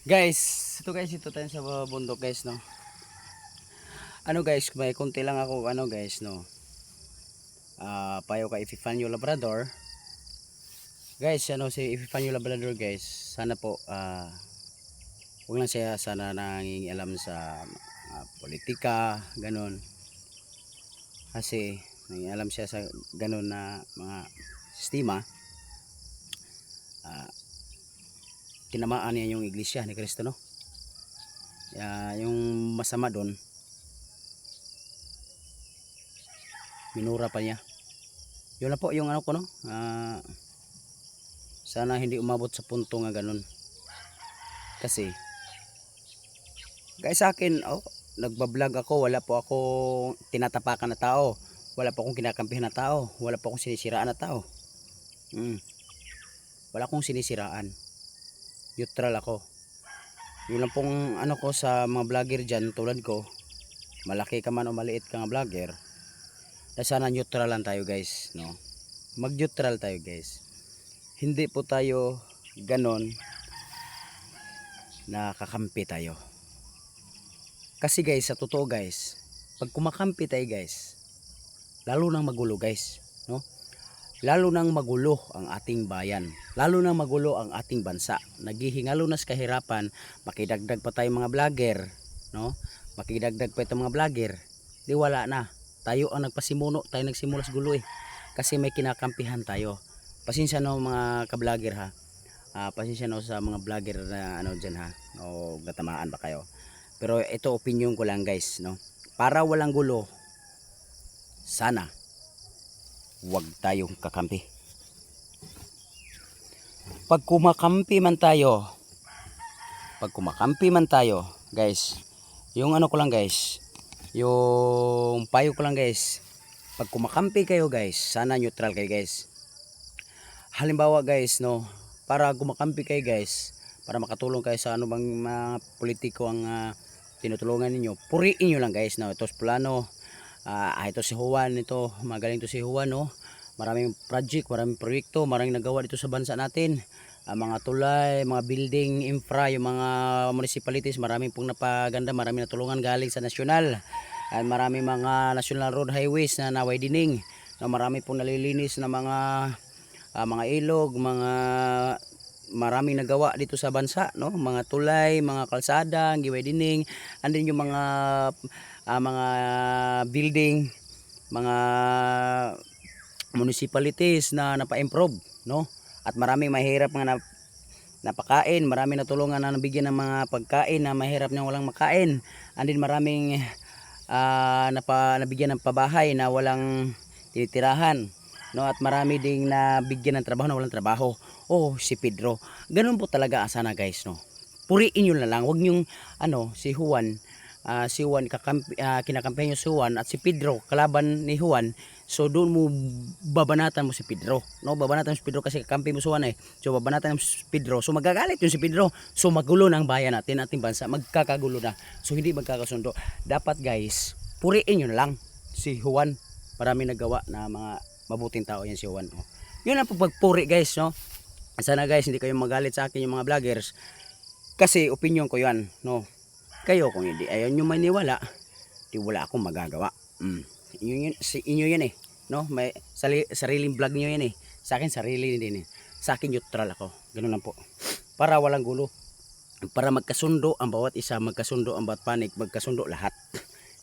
Guys, ito tayo sa bundok guys, no. Ano guys, may konti lang ako guys, no. Payo kay Epifanio Labrador. Guys, si Epifanio Labrador guys, sana po huwag lang siya sana nangingialam sa politika, ganun. Kasi nangingialam siya sa ganun na mga sistema. Tinamaan niya yung iglesia ni Cristo, no. Yung masama doon, minura pa niya. Yun na po yung ano ko, no. Sana hindi umabot sa punto nga ganun. Kasi guys, sa akin, nagbablog ako, wala po ako tinatapakan na tao, wala po akong kinakampihan na tao, wala po akong sinisiraan na tao. Wala akong sinisiraan, neutral ako. Yun lang pong ano ko sa mga vlogger dyan tulad ko, malaki ka man o maliit ka nga vlogger, na sana neutral lang tayo guys, no. Mag neutral tayo guys, hindi po tayo ganon na kakampi tayo. Kasi guys, sa totoo guys, pag kumakampi tayo guys, lalo nang magulo guys, no. Lalo nang magulo ang ating bayan, lalo nang magulo ang ating bansa. Naghihingalo na sa kahirapan, makidagdag pa tayong mga vlogger, no. Makidagdag pa itong mga vlogger, di wala na. Tayo ang nagpasimuno, tayo nagsimula sa gulo kasi may kinakampihan tayo. Pasensya no mga ka-vlogger ha. Pasensya no sa mga vlogger na dyan ha, o natamaan ba kayo. Pero ito opinion ko lang guys, no. Para walang gulo, sana huwag tayong kakampi. Pag kumakampi man tayo, guys, yung ano ko lang guys, yung payo ko lang guys, pag kumakampi kayo guys, sana neutral kayo guys. Halimbawa guys, no, para kumakampi kayo guys, para makatulong kayo sa bang mga politiko ang tinutulungan ninyo, puriin nyo lang guys, no. Ito si Plano, ito si Juan, ito magaling to si Juan, no. Maraming project, maraming proyekto, maraming nagawa dito sa bansa natin. Mga tulay, mga building, infra, yung mga municipalities, maraming pong napaganda, maraming natulungan galing sa nasyonal. At maraming mga national road highways na naway-dining, na marami pong nalilinis na mga ilog, maraming nagawa dito sa bansa, no. Mga tulay, mga kalsada, giway-dining, andin yung mga building, mga municipalities na napa-improve, no. At maraming mahirap nga napakain, maraming natulungan na nabigyan ng mga pagkain na mahirap nang walang makain. Andin maraming nabigyan ng pabahay na walang tinitirahan, no. At marami ding nabigyan ng trabaho na walang trabaho. Si Pedro, ganun po talaga sana guys, no. Puriin nyo na lang, wag nyong si Juan, kinakampihan nyo si Juan, at si Pedro kalaban ni Juan. So doon mo babanatan mo si Pedro, no. Babanatan mo si Pedro kasi kakampi mo si Juan So babanatan mo si Pedro, so magagalit yung si Pedro, so magulo na ang bayan natin, ating bansa, magkakagulo na, so hindi magkakasundo. Dapat guys, puriin nyo na lang si Juan. Marami nagawa na mga mabuting tao yan si Juan, no? Yun ang pagpuri guys, no. Sana guys hindi kayo magalit sa akin yung mga vloggers, kasi opinion ko yan, no. Kayo kung hindi ayaw nyo maniwala, di wala akong magagawa. Inyo yan no. May sariling vlog nyo yan sa akin sarili din sa akin neutral ako, ganun lang po, para walang gulo, para magkasundo ang bawat isa, magkasundo ang bawat panig, magkasundo lahat.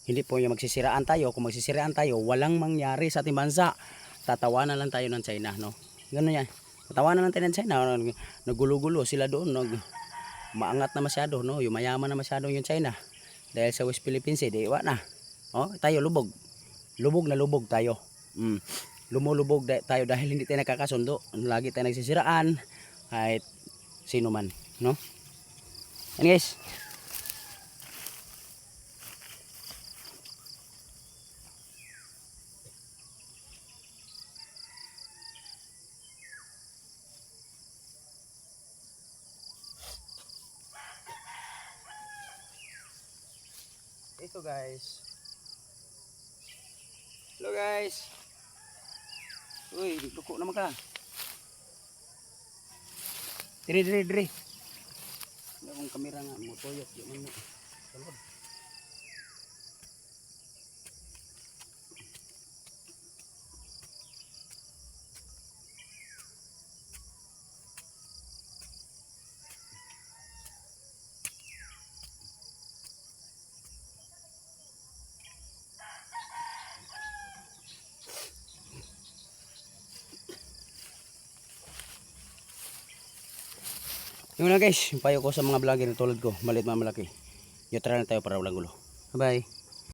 Hindi po yung magsisiraan tayo. Kung magsisiraan tayo, walang mangyari sa ating bansa. Tatawanan lang tayo ng China, no. Ganun yan, tatawanan lang tayo ng China. Nagulo-gulo sila doon, maangat na masyado, no. Yung mayaman na masyado yung China dahil sa West Philippines diwa na. Tayo lubog na lubog tayo. Lumulubog tayo dahil hindi tayo nakakasundo. Lagi tayo nagsisiraan kahit sino man, no. Yan guys. Ito guys. Hello guys. Uy, duko naman ka. Diri. akong kamera nga mo tuyok di man mo. Sulod. Yung lang guys, yung payo ko sa mga vlogger na tulad ko, maliit mga malaki. Yung try na tayo para walang gulo. Bye bye.